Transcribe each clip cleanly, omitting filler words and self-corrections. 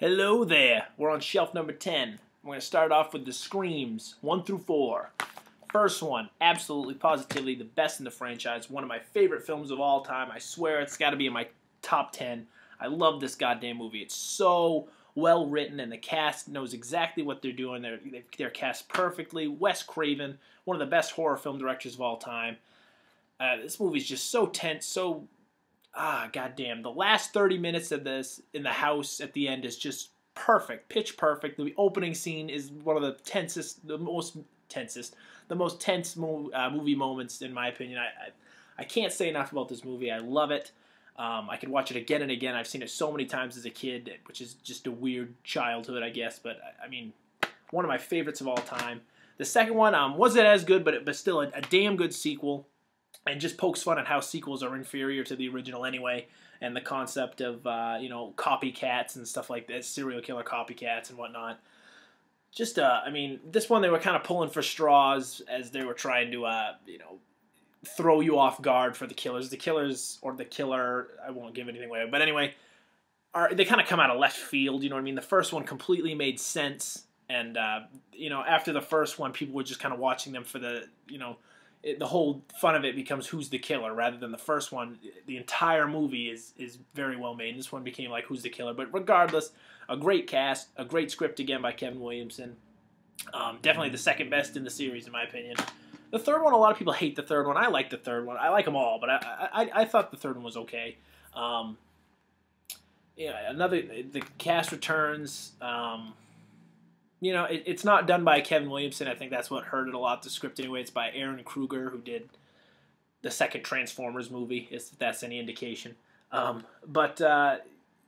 Hello there. We're on shelf number 10. We're going to start off with the Screams, 1 through 4. First one, absolutely, positively the best in the franchise. One of my favorite films of all time. I swear it's got to be in my top 10. I love this goddamn movie. It's so well written, and the cast knows exactly what they're doing. They're cast perfectly. Wes Craven, one of the best horror film directors of all time. This movie's just so tense, so... goddamn. The last 30 minutes of this in the house at the end is just perfect. Pitch perfect. The opening scene is one of the most tense movie moments, in my opinion. I can't say enough about this movie. I love it. I could watch it again and again. I've seen it so many times as a kid, which is just a weird childhood, I guess. But, I mean, one of my favorites of all time. The second one wasn't as good, but still a damn good sequel. And just pokes fun at how sequels are inferior to the original anyway, and the concept of, copycats and stuff like this, serial killer copycats and whatnot. Just, I mean, this one they were kind of pulling for straws as they were trying to, throw you off guard for the killers. The killers, or the killer, I won't give anything away, but anyway, they kind of come out of left field, you know what I mean? The first one completely made sense, and, after the first one, people were just kind of watching them for the, the whole fun of it becomes who's the killer rather than the first one. The entire movie is very well made. This one became like who's the killer. But regardless, a great cast, a great script again by Kevin Williamson. Definitely the second best in the series in my opinion. The third one, a lot of people hate the third one. I like the third one. I like them all, but I thought the third one was okay. The cast returns. It's not done by Kevin Williamson. I think that's what hurt it a lot, the script anyway. It's by Aaron Kruger, who did the second Transformers movie, if that's any indication. But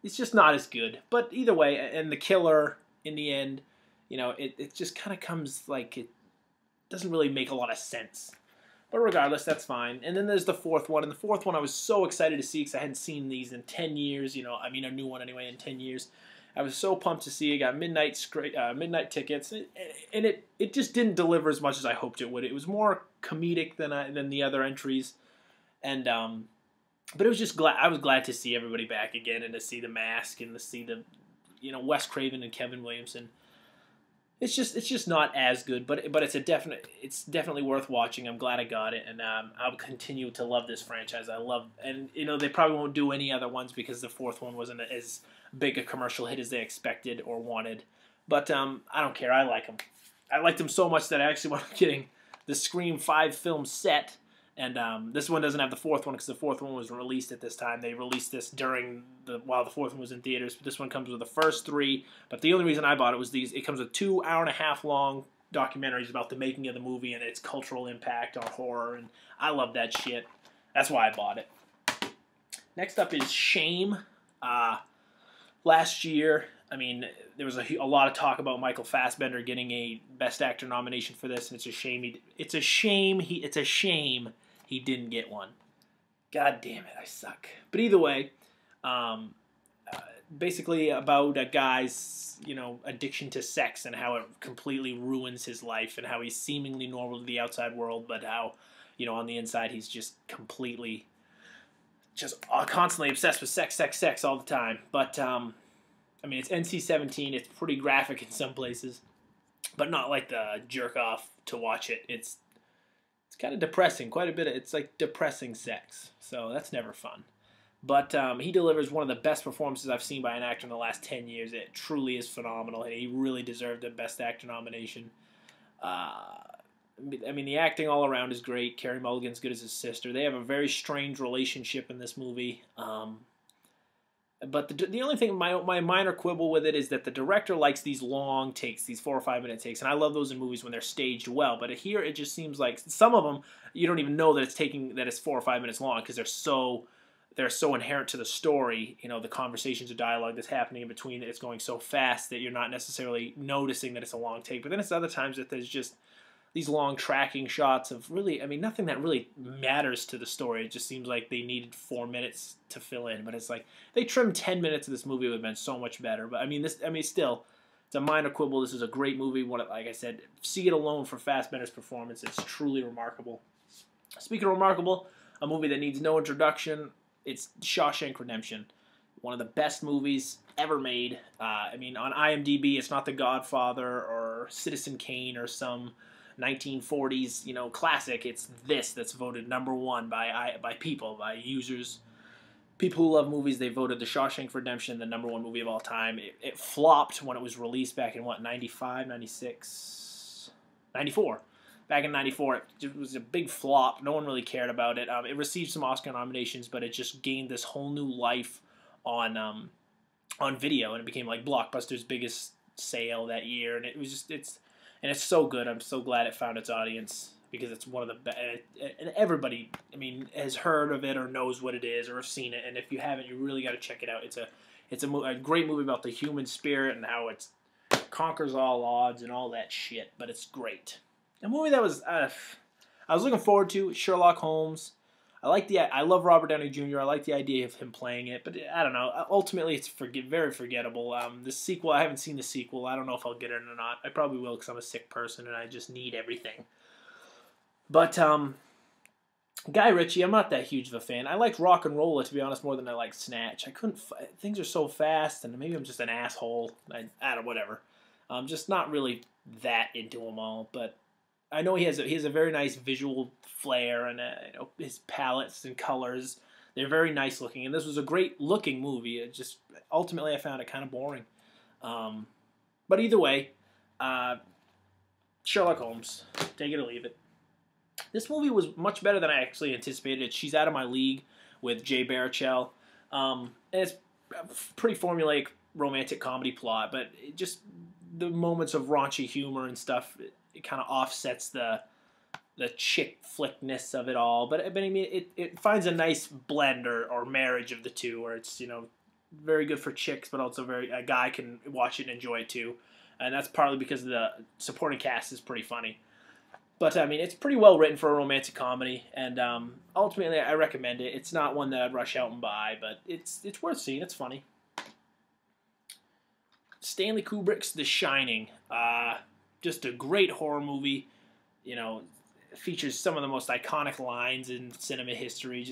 it's just not as good. But either way, and the killer, in the end, it just kind of comes like it doesn't really make a lot of sense. But regardless, that's fine. And then there's the fourth one. And the fourth one I was so excited to see because I hadn't seen these in 10 years. A new one anyway in 10 years. I was so pumped to see it. Got midnight tickets, and it just didn't deliver as much as I hoped it would. It was more comedic than the other entries, and but it was just I was glad to see everybody back again and to see the mask and to see the Wes Craven and Kevin Williamson. It's just not as good, but it's definitely worth watching. I'm glad I got it, and I'll continue to love this franchise. And they probably won't do any other ones because the fourth one wasn't as big a commercial hit as they expected or wanted. But I don't care. I like them. I liked them so much that I actually wound up getting the Scream 5 film set. And this one doesn't have the fourth one because the fourth one was released at this time. They released this while the fourth one was in theaters. But this one comes with the first three. But the only reason I bought it was these. It comes with 2 hour-and-a-half long documentaries about the making of the movie and its cultural impact on horror. And I love that shit. That's why I bought it. Next up is Shame. Last year, I mean, there was a lot of talk about Michael Fassbender getting a Best Actor nomination for this, and it's a shame he didn't get one. God damn it, I suck. But either way, basically about a guy's addiction to sex and how it completely ruins his life and how he's seemingly normal to the outside world, but how on the inside he's just completely constantly obsessed with sex all the time. But, I mean, it's NC-17. It's pretty graphic in some places, but not like the jerk off to watch it. It's kind of depressing. Quite a bit it's like depressing sex. So that's never fun. But he delivers one of the best performances I've seen by an actor in the last 10 years. It truly is phenomenal, and he really deserved a Best Actor nomination. I mean, the acting all around is great. Carey Mulligan's good as his sister. They have a very strange relationship in this movie. But the only thing, my minor quibble with it is that the director likes these long takes, these 4 or 5 minute takes, and I love those in movies when they're staged well. But here it just seems like some of them you don't even know that it's 4 or 5 minutes long because they're so inherent to the story. The conversations or dialogue that's happening in between, it's going so fast that you're not necessarily noticing that it's a long take. But then it's other times that there's just these long tracking shots of really, I mean, nothing that really matters to the story. It just seems like they needed 4 minutes to fill in. But it's like, they trimmed 10 minutes of this movie, it would have been so much better. But still, it's a minor quibble. This is a great movie. Like I said, see it alone for Fassbender's performance. It's truly remarkable. Speaking of remarkable, a movie that needs no introduction, it's Shawshank Redemption. One of the best movies ever made. I mean, on IMDb, it's not The Godfather or Citizen Kane or some 1940s, classic. It's this that's voted #1 by people, by users. People who love movies, they voted The Shawshank Redemption the #1 movie of all time. It flopped when it was released back in, 95, 96? 94. Back in 94, it was a big flop. No one really cared about it. It received some Oscar nominations, but it just gained this whole new life on video, and it became like Blockbuster's biggest sale that year. And it's so good. I'm so glad it found its audience, because it's one of the best. And everybody, I mean, has heard of it or knows what it is or have seen it. And if you haven't, you really got to check it out. It's a great movie about the human spirit and how it conquers all odds and all that shit. But it's great. A movie that I was looking forward to, Sherlock Holmes. I love Robert Downey Jr. I like the idea of him playing it, but I don't know. Ultimately, it's very forgettable. The sequel, I haven't seen the sequel. I don't know if I'll get it or not. I probably will, because I'm a sick person and I just need everything. But Guy Ritchie, I'm not that huge of a fan. I liked Rock and Rolla, to be honest, more than I liked Snatch. Things are so fast, and maybe I'm just an asshole. I don't know, whatever. I'm just not really that into them all, but I know he has a very nice visual flair, and his palettes and colors, they're very nice looking. And this was a great looking movie. It just ultimately I found it kind of boring. But either way, Sherlock Holmes, take it or leave it. This movie was much better than I actually anticipated. She's Out of My League with Jay Baruchel. And it's a pretty formulaic romantic comedy plot, but just the moments of raunchy humor and stuff, it kind of offsets the chick flickness of it all. But I mean, it finds a nice blend or marriage of the two, where it's very good for chicks, but also a guy can watch it and enjoy it too. And that's partly because the supporting cast is pretty funny. But I mean, it's pretty well written for a romantic comedy, and ultimately I recommend it. It's not one that I'd rush out and buy, but it's worth seeing. It's funny. Stanley Kubrick's The Shining. Just a great horror movie. Features some of the most iconic lines in cinema history.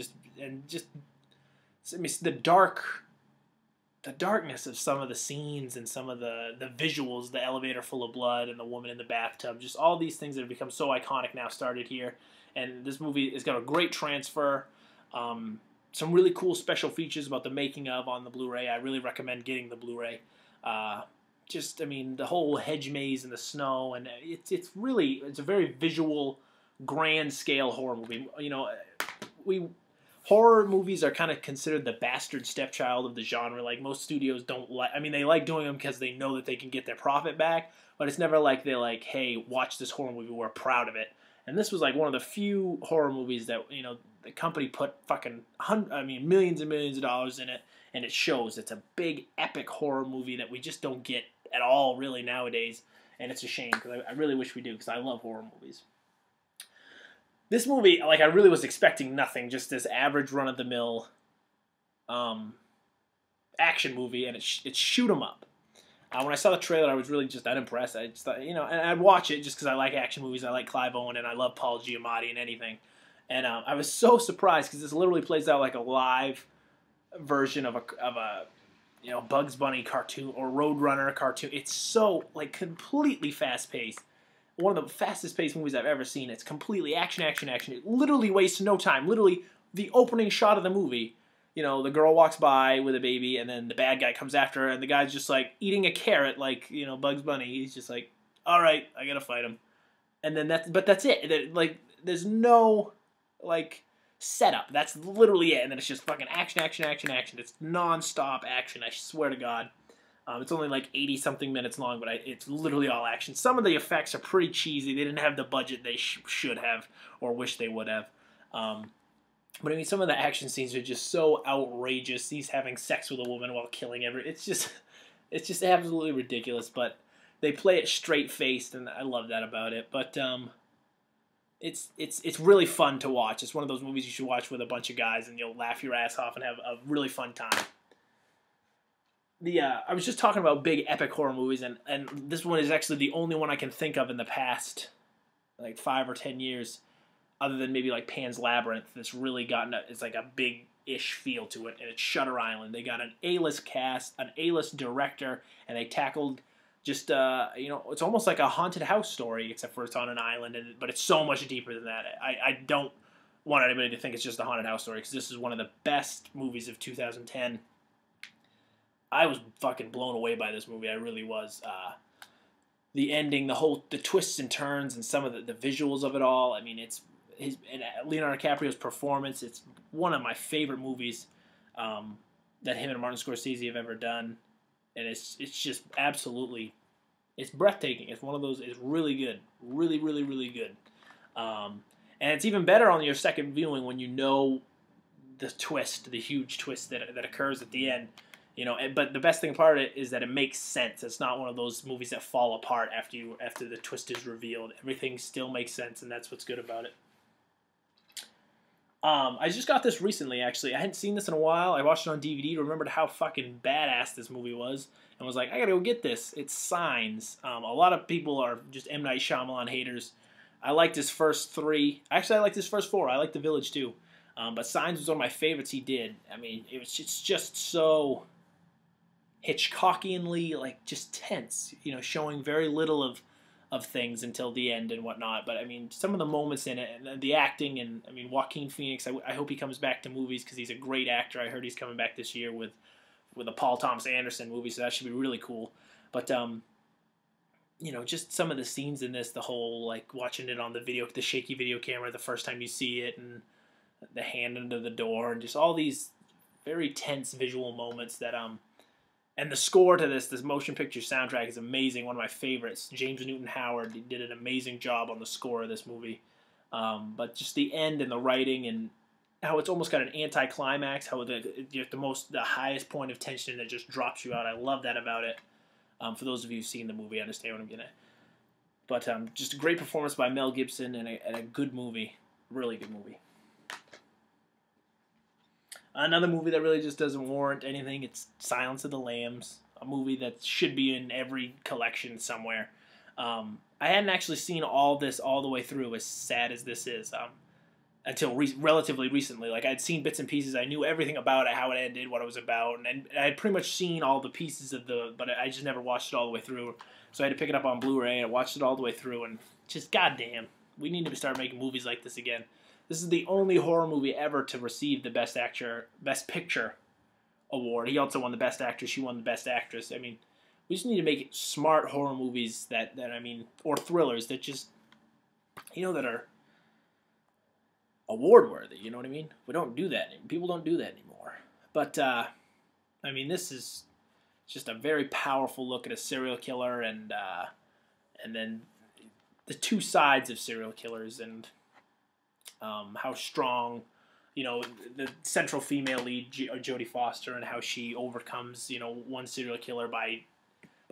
The darkness of some of the scenes and some of the visuals, the elevator full of blood and the woman in the bathtub, just all these things that have become so iconic now started here. And this movie has got a great transfer. Some really cool special features about the making of on the Blu Ray. I really recommend getting the Blu Ray. The whole hedge maze in the snow, and it's a very visual, grand scale horror movie. Horror movies are kind of considered the bastard stepchild of the genre. Like, most studios don't like. I mean, they like doing them because they know that they can get their profit back. But it's never like they're like, hey, watch this horror movie, we're proud of it. And this was like one of the few horror movies that the company put millions and millions of dollars in it, and it shows. It's a big epic horror movie that we just don't get at all really nowadays, and it's a shame, because I really wish we do, because I love horror movies. This movie, I really was expecting nothing, just this average run-of-the-mill action movie, and it's shoot 'em up. When I saw the trailer, I was really just unimpressed. I just thought, and I'd watch it just because I like action movies. I like Clive Owen, and I love Paul Giamatti and anything. And I was so surprised, because this literally plays out like a live version of a Bugs Bunny cartoon or Roadrunner cartoon. It's so completely fast paced. One of the fastest paced movies I've ever seen. It's completely action, action, action. It literally wastes no time. Literally, the opening shot of the movie, the girl walks by with a baby, and then the bad guy comes after her, and the guy's just eating a carrot like Bugs Bunny. He's just like, all right, I gotta fight him. And then that's it. There's no setup. That's literally it. And then it's just fucking action, action, action, action. It's non-stop action, I swear to God. It's only 80-something minutes long, but it's literally all action. Some of the effects are pretty cheesy. They didn't have the budget they should have, or wish they would have. But I mean, some of the action scenes are just so outrageous. He's having sex with a woman while killing it's just absolutely ridiculous. But they play it straight-faced, and I love that about it. But it's really fun to watch. It's one of those movies you should watch with a bunch of guys, and you'll laugh your ass off and have a really fun time. I was just talking about big epic horror movies, and this one is actually the only one I can think of in the past 5 or 10 years, other than maybe Pan's Labyrinth, that's really gotten it's a big ish feel to it, and it's Shutter Island. They got an A-list cast, an A-list director, and they tackled just it's almost like a haunted house story, except for it's on an island, but it's so much deeper than that. I don't want anybody to think it's just a haunted house story, because this is one of the best movies of 2010. I was fucking blown away by this movie. I really was. The ending, the twists and turns, and some of the visuals of it all. I mean, it's Leonardo DiCaprio's performance. It's one of my favorite movies that him and Martin Scorsese have ever done, and it's just absolutely, it's breathtaking. It's one of those. It's really good, really, really, really good. And it's even better on your second viewing when you know the twist, the huge twist that occurs at the end. But the best thing about it is that it makes sense. It's not one of those movies that fall apart after the twist is revealed. Everything still makes sense, and that's what's good about it. I just got this recently, actually. I hadn't seen this in a while. I watched it on DVD, remembered how fucking badass this movie was, and was like, I gotta go get this. It's Signs. A lot of people are just M. Night Shyamalan haters. I liked his first 3. Actually, I liked his first 4. I liked The Village, too. But Signs was one of my favorites he did. I mean, it's just so Hitchcockianly, like, just tense, showing very little of things until the end and whatnot. But I mean, some of the moments in it, and the acting, and I mean, Joaquin Phoenix, I hope he comes back to movies, because he's a great actor. I heard he's coming back this year with a Paul Thomas Anderson movie, so that should be really cool. But just some of the scenes in this, the whole, like, watching it on the shaky video camera the first time you see it, and the hand under the door, and just all these very tense visual moments that and the score to this motion picture soundtrack is amazing. One of my favorites. James Newton Howard did an amazing job on the score of this movie. But just the end and the writing, and how it's almost got an anticlimax, how the highest point of tension that just drops you out. I love that about it. For those of you who've seen the movie, I understand what I'm getting at. But just a great performance by Mel Gibson, and a good movie. Really good movie. Another movie that really just doesn't warrant anything, it's Silence of the Lambs, a movie that should be in every collection somewhere. I hadn't actually seen all this all the way through, as sad as this is, until relatively recently. Like, I'd seen bits and pieces. I knew everything about it, how it ended, what it was about, and I had pretty much seen all the pieces but I just never watched it all the way through. So I had to pick it up on Blu Ray, and I watched it all the way through, and just, goddamn, we need to start making movies like this again. This is the only horror movie ever to receive the Best Picture award. He also won the Best Actress. She won the Best Actress. I mean, we just need to make smart horror movies or thrillers that just, that are award-worthy. You know what I mean? We don't do that. People don't do that anymore. But, I mean, this is just a very powerful look at a serial killer, and then the two sides of serial killers, and how strong, the central female lead, Jodie Foster, and how she overcomes, one serial killer by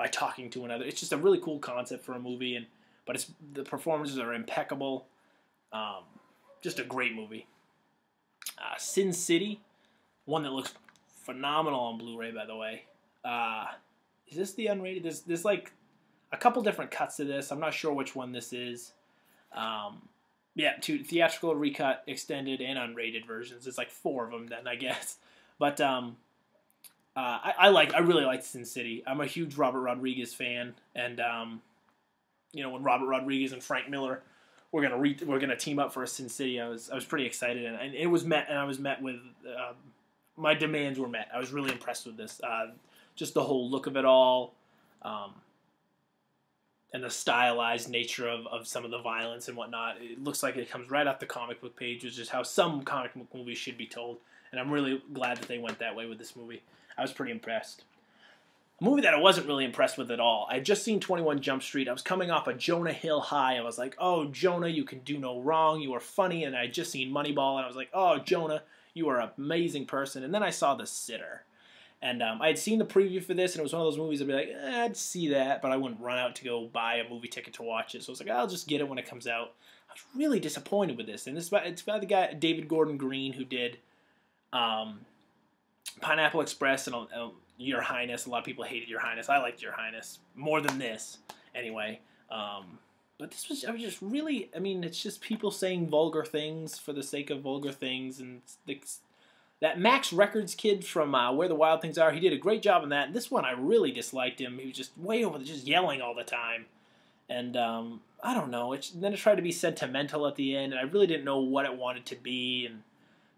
talking to another. It's just a really cool concept for a movie, but the performances are impeccable. Just a great movie. Sin City, one that looks phenomenal on Blu Ray, by the way. Is this the unrated? There's like a couple different cuts to this. I'm not sure which one this is. Yeah, 2 theatrical, recut, extended, and unrated versions. It's like 4 of them then, I guess. But I really like Sin City. I'm a huge Robert Rodriguez fan, and when Robert Rodriguez and Frank Miller were gonna team up for a Sin City, I was pretty excited, and I was met with my demands were met. I was really impressed with this. Just the whole look of it all. And the stylized nature of some of the violence and whatnot. It looks like it comes right off the comic book page, which is how some comic book movies should be told. And I'm really glad that they went that way with this movie. I was pretty impressed. A movie that I wasn't really impressed with at all. I had just seen 21 Jump Street. I was coming off a Jonah Hill high. I was like, oh, Jonah, you can do no wrong. You are funny. And I had just seen Moneyball, and I was like, oh, Jonah, you are an amazing person. And then I saw The Sitter. And I had seen the preview for this, and it was one of those movies I'd be like, I'd see that, but I wouldn't run out to go buy a movie ticket to watch it. So I was like, I'll just get it when it comes out. I was really disappointed with this. And it's by the guy, David Gordon Green, who did Pineapple Express and Your Highness. A lot of people hated Your Highness. I liked Your Highness more than this, anyway. But this was, I was just really, I mean, it's just people saying vulgar things for the sake of vulgar things, and That Max Records kid from Where the Wild Things Are, he did a great job in that. And this one, I really disliked him. He was just way over, just yelling all the time. And I don't know. Then it tried to be sentimental at the end, and I really didn't know what it wanted to be. And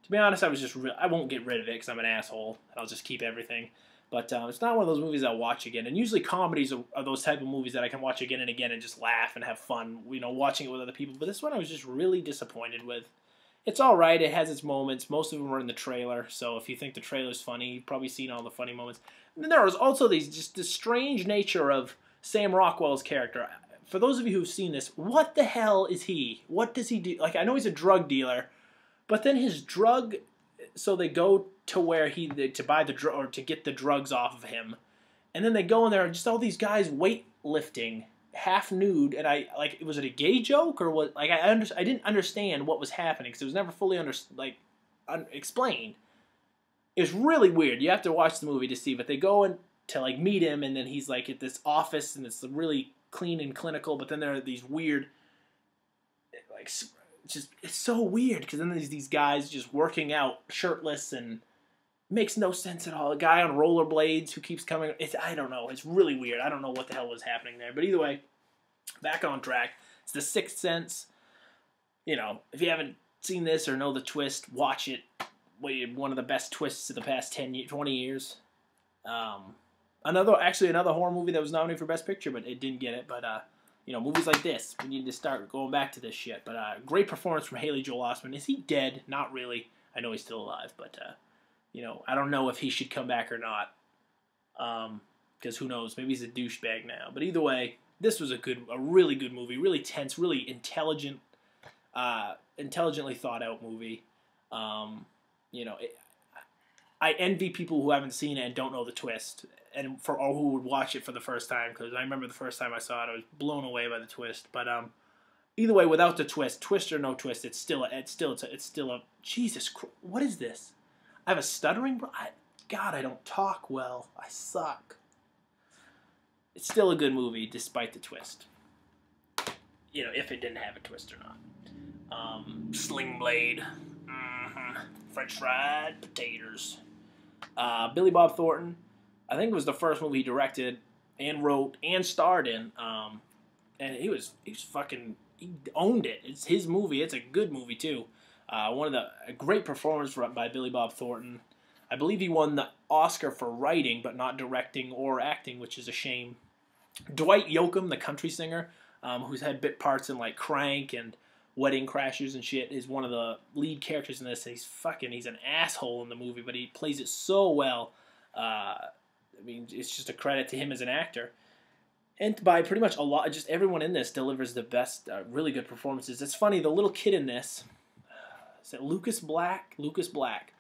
to be honest, I was just I won't get rid of it because I'm an asshole, and I'll just keep everything. But it's not one of those movies I'll watch again. And usually comedies are those type of movies that I can watch again and again and just laugh and have fun, watching it with other people. But this one I was just really disappointed with. It's all right. It has its moments. Most of them are in the trailer. So if you think the trailer's funny, you've probably seen all the funny moments. And then there was also the strange nature of Sam Rockwell's character. For those of you who've seen this, what the hell is he? What does he do? Like, I know he's a drug dealer, but then his drug... So they go to where to buy the drug, or to get the drugs off of him, and then they go in there and just all these guys weightlifting, half nude, and was it a gay joke or what? Like I didn't understand what was happening because it was never fully explained. It was really weird. You have to watch the movie to see, but they go in to like meet him, and then he's like at this office, and it's really clean and clinical, but then there are these weird like. It's so weird because then there's these guys just working out shirtless and it makes no sense at all. A guy on rollerblades who keeps coming. I don't know. It's really weird. I don't know what the hell was happening there. But either way, back on track. It's The Sixth Sense. If you haven't seen this or know the twist, watch it. One of the best twists of the past 20 years. Another horror movie that was nominated for Best Picture, but it didn't get it. But movies like this, we need to start going back to this shit. But great performance from Haley Joel Osment. Is he dead? Not really. I know he's still alive, but I don't know if he should come back or not. Because who knows? Maybe he's a douchebag now. But either way, this was a really good movie, really tense, really intelligent, intelligently thought out movie. I envy people who haven't seen it and don't know the twist, or who would watch it for the first time, because I remember the first time I saw it, I was blown away by the twist. But either way, without the twist or no twist, it's still a Jesus Christ, what is this? I have a stuttering. God, I don't talk well. I suck. It's still a good movie despite the twist. If it didn't have a twist or not. Sling Blade, French fried potatoes. Billy Bob Thornton. I think it was the first movie he directed and wrote and starred in. And he owned it. It's his movie. It's a good movie too. A great performance by Billy Bob Thornton. I believe he won the Oscar for writing, but not directing or acting, which is a shame. Dwight Yoakam, the country singer, who's had bit parts in like Crank and Wedding Crashers and shit, is one of the lead characters in this. He's an asshole in the movie, but he plays it so well. It's just a credit to him as an actor. And by pretty much just everyone in this delivers the best, really good performances. It's funny, the little kid in this, is it Lucas Black? Lucas Black.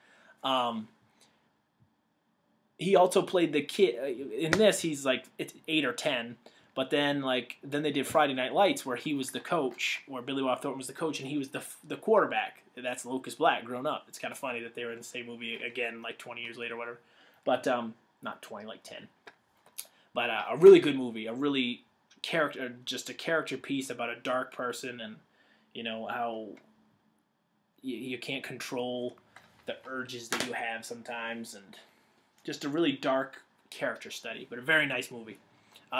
He also played the kid, in this he's like, it's 8 or 10, but then they did Friday Night Lights where he was the coach, where Billy Bob Thornton was the coach, and he was the quarterback. That's Lucas Black grown up. It's kind of funny that they were in the same movie again, like 20 years later or whatever. But, not 20, like 10. But a really good movie, just a character piece about a dark person and, how you can't control the urges that you have sometimes, and just a really dark character study, but a very nice movie.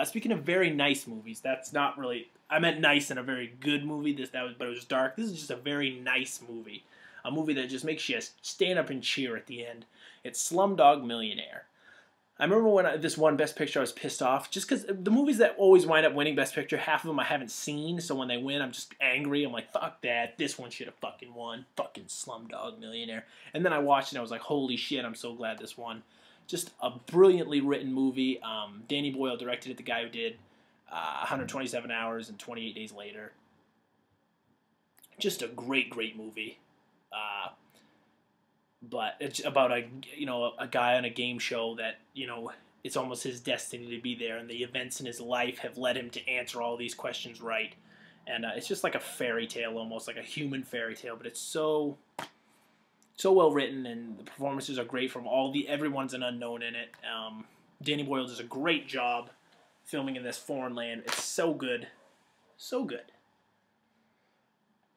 Speaking of very nice movies, that's not really, I meant nice in a very good movie, but it was dark. This is just a very nice movie. A movie that just makes you stand up and cheer at the end. It's Slumdog Millionaire. I remember when this won Best Picture, I was pissed off. Just because the movies that always wind up winning Best Picture, half of them I haven't seen. So when they win, I'm just angry. I'm like, fuck that. This one should have fucking won. Fucking Slumdog Millionaire. And then I watched it and I was like, holy shit, I'm so glad this won. Just a brilliantly written movie. Danny Boyle directed it, the guy who did 127 Hours and 28 Days Later. Just a great, great movie. But it's about a guy on a game show that, it's almost his destiny to be there, and the events in his life have led him to answer all these questions right. And it's just like a fairy tale, almost like a human fairy tale, but it's so well written, and the performances are great from everyone's an unknown in it. Danny Boyle does a great job filming in this foreign land. It's so good. So good.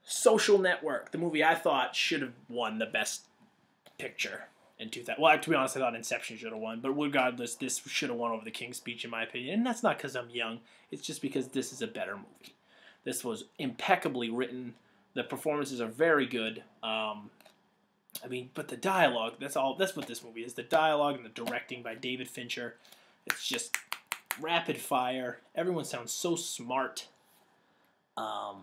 Social Network, the movie I thought should have won the Best Picture. in 2000. Well, to be honest, I thought Inception should have won, but regardless, this should have won over The King's Speech in my opinion. And that's not because I'm young. It's just because this is a better movie. This was impeccably written. The performances are very good. I mean, but the dialogue, that's what this movie is. The dialogue and the directing by David Fincher. It's just rapid fire. Everyone sounds so smart. But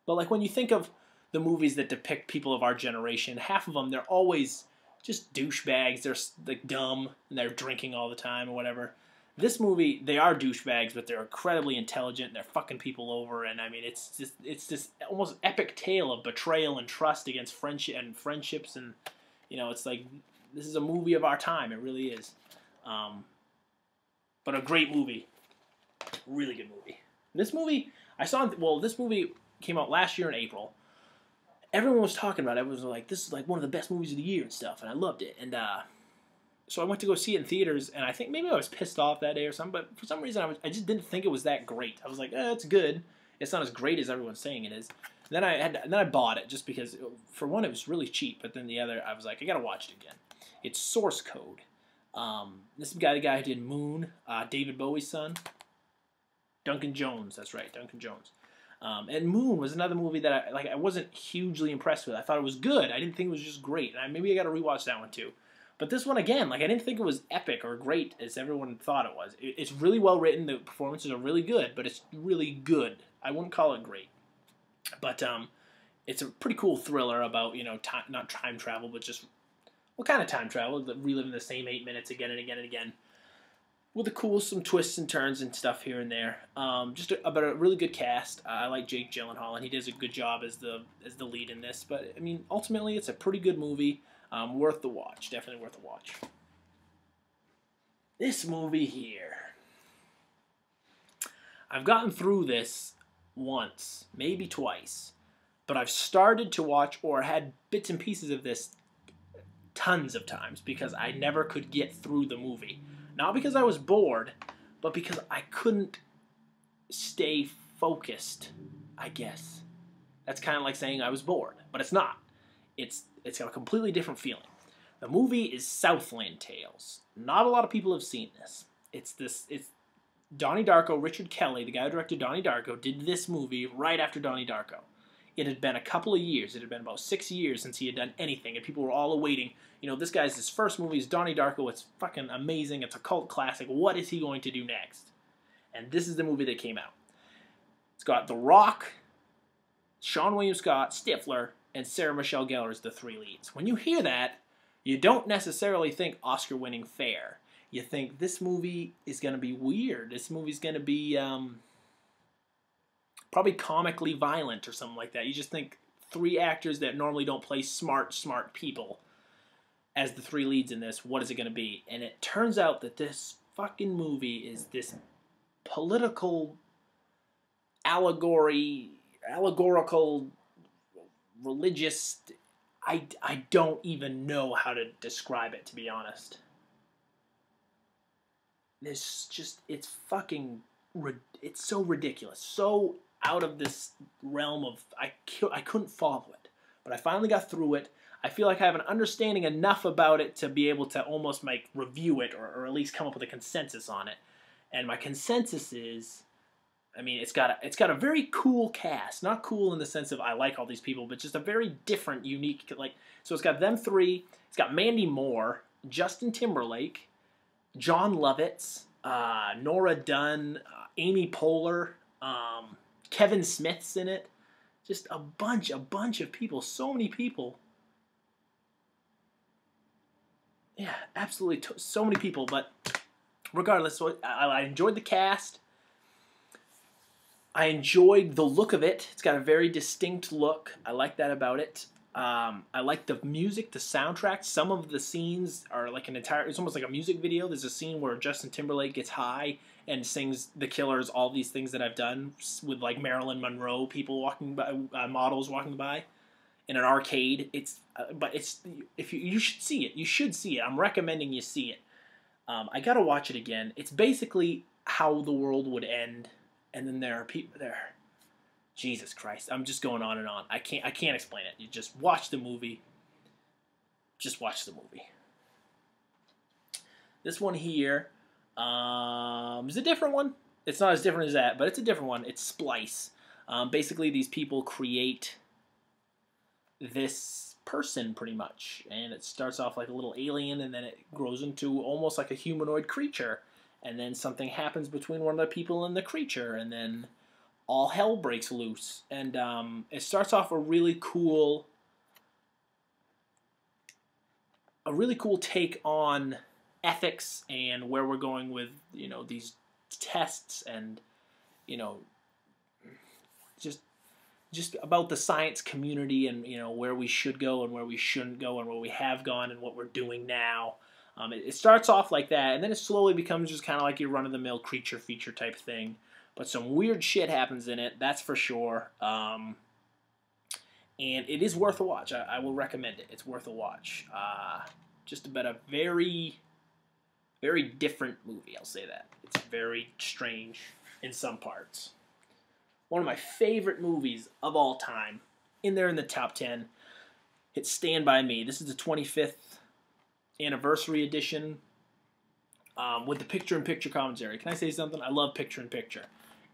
like when you think of the movies that depict people of our generation, half of them, they're always just douchebags. They're like dumb and they're drinking all the time or whatever. This movie, they are douchebags, but they're incredibly intelligent. And they're fucking people over, and I mean, it's this almost epic tale of betrayal and trust against friendships, and you know, it's like this is a movie of our time. It really is. But a great movie, really good movie. This movie I saw. Well, this movie came out last year in April. Everyone was talking about it. Everyone was like, "This is like one of the best movies of the year" and stuff, and I loved it. And so I went to go see it in theaters, and I think maybe I was pissed off that day or something, but for some reason I just didn't think it was that great. I was like, it's good. It's not as great as everyone's saying it is. And then I bought it just because, for one, it was really cheap, but then the other, I was like, I gotta watch it again. It's Source Code. This is the guy who did Moon, David Bowie's son. Duncan Jones, that's right, Duncan Jones. And Moon was another movie that I wasn't hugely impressed with. I thought it was good. I didn't think it was just great. And maybe I gotta rewatch that one too. But this one, again, like I didn't think it was epic or great as everyone thought it was. It's really well written. The performances are really good, but it's really good. I wouldn't call it great. But it's a pretty cool thriller about, you know, not time travel, but just what kind of time travel? Reliving the same 8 minutes again and again and again. With some twists and turns and stuff here and there. Just about a really good cast. I like Jake Gyllenhaal, and he does a good job as the lead in this. But I mean, ultimately, it's a pretty good movie. Worth the watch. Definitely worth the watch. This movie here. I've gotten through this once, maybe twice, but I've started to watch or had bits and pieces of this tons of times because I never could get through the movie. Not because I was bored, but because I couldn't stay focused, I guess. That's kind of like saying I was bored, but it's not. It's got a completely different feeling. The movie is Southland Tales. Not a lot of people have seen this. It's Donnie Darko, Richard Kelly, the guy who directed Donnie Darko, did this movie right after Donnie Darko. It had been a couple of years. It had been about 6 years since he had done anything, and people were all awaiting. You know, his first movie is Donnie Darko. It's fucking amazing. It's a cult classic. What is he going to do next? And this is the movie that came out. It's got The Rock, Sean William Scott, Stifler, and Sarah Michelle Gellar as the three leads. When you hear that, you don't necessarily think Oscar-winning fare. You think this movie is going to be weird. This movie's going to be probably comically violent or something like that. You just think three actors that normally don't play smart people as the three leads in this. What is it going to be? And it turns out that this fucking movie is this political allegorical, religious. I don't even know how to describe it, to be honest. It's so ridiculous, so out of this realm of, I couldn't follow it, but I finally got through it. I feel like I have an understanding enough about it to be able to almost review it, or at least come up with a consensus on it. And my consensus is, I mean, it's got a very cool cast. Not cool in the sense of I like all these people, but just a very different, unique, so it's got them three. It's got Mandy Moore, Justin Timberlake, John Lovitz, Nora Dunn, Amy Poehler, Kevin Smith's in it. Just a bunch of people. So many people. Yeah, absolutely. So many people. But regardless, so I enjoyed the cast. I enjoyed the look of it. It's got a very distinct look. I like that about it. I like the music, the soundtrack. Some of the scenes are it's almost like a music video. There's a scene where Justin Timberlake gets high and sings The Killers, All These Things That I've Done, with Marilyn Monroe, people walking by, models walking by in an arcade. You should see it. You should see it. I'm recommending you see it. I gotta watch it again. It's basically how the world would end, and then there are people there. Jesus Christ, I'm just going on and on. I can't explain it. You just watch the movie. just watch the movie. This one here is a different one. It's not as different as that, but it's a different one. It's Splice. Basically, these people create this person, pretty much. And it starts off like a little alien, and then it grows into almost like a humanoid creature. And then something happens between one of the people and the creature, and then all hell breaks loose. And it starts off a really cool take on ethics and where we're going with, you know, these tests, and, you know, just about the science community, and, you know, where we should go and where we shouldn't go and where we have gone and what we're doing now. It starts off like that, and then it slowly becomes just kind of like your run-of-the-mill creature feature type thing. But some weird shit happens in it, that's for sure. And it is worth a watch. I will recommend it. It's worth a watch. Just about a very, very different movie, I'll say that. It's very strange in some parts. One of my favorite movies of all time, in there in the top 10, it's Stand By Me. This is the 25th anniversary edition with the picture-in-picture commentary. Can I say something? I love picture-in-picture.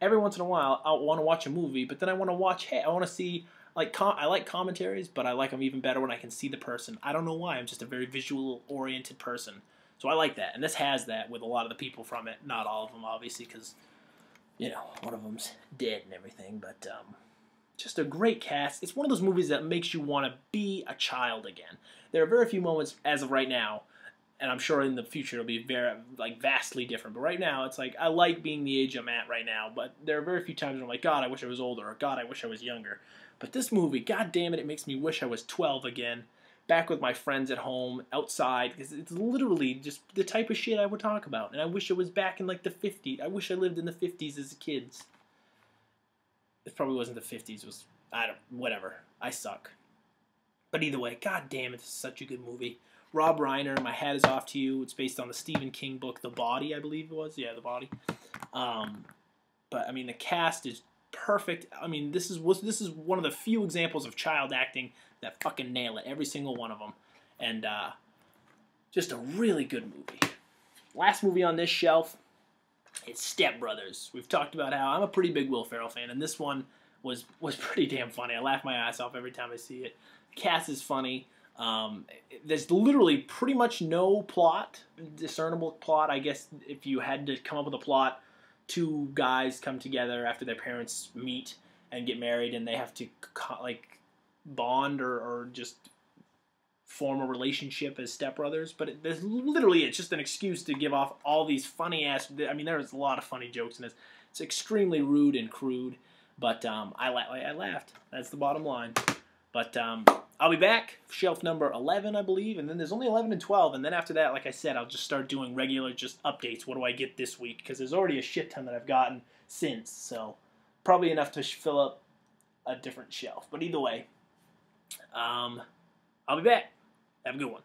Every once in a while, I want to watch a movie, but then I want to watch, hey, I want to see, like, I like commentaries, but I like them even better when I can see the person. I don't know why. I'm just a very visual-oriented person. So I like that, and this has that with a lot of the people from it. Not all of them, obviously, because, you know, one of them's dead and everything, but just a great cast. It's one of those movies that makes you want to be a child again. There are very few moments, as of right now, and I'm sure in the future it'll be very, like, vastly different, but right now it's like, I like being the age I'm at right now, but there are very few times when I'm like, God, I wish I was older, or God, I wish I was younger. But this movie, God damn it makes me wish I was 12 again, back with my friends at home, outside, because it's literally just the type of shit I would talk about. And I wish it was back in, like, the 50s. I wish I lived in the 50s as a kid. It probably wasn't the 50s. It was, whatever. I suck. But either way, god damn it, this is such a good movie. Rob Reiner, My Hat Is Off to You. It's based on the Stephen King book, The Body, I believe it was. Yeah, The Body. But, I mean, the cast is perfect. I mean, this is one of the few examples of child acting that fucking nail it, every single one of them. And just a really good movie. Last movie on this shelf, it's Step Brothers. We've talked about how I'm a pretty big Will Ferrell fan, and this one was pretty damn funny. I laugh my ass off every time I see it. The cast is funny. There's literally pretty much no plot, discernible plot. I guess if you had to come up with a plot, two guys come together after their parents meet and get married, and they have to, like, bond or just form a relationship as stepbrothers. But there's literally, it's just an excuse to give off all these funny ass, I mean, there's a lot of funny jokes in this. It's extremely rude and crude, but I laughed. That's the bottom line. But I'll be back, shelf number 11, I believe, and then there's only 11 and 12, and then after that, like I said, I'll just start doing regular just updates. What do I get this week? Because there's already a shit ton that I've gotten since, so probably enough to fill up a different shelf. But either way, I'll be back. Have a good one.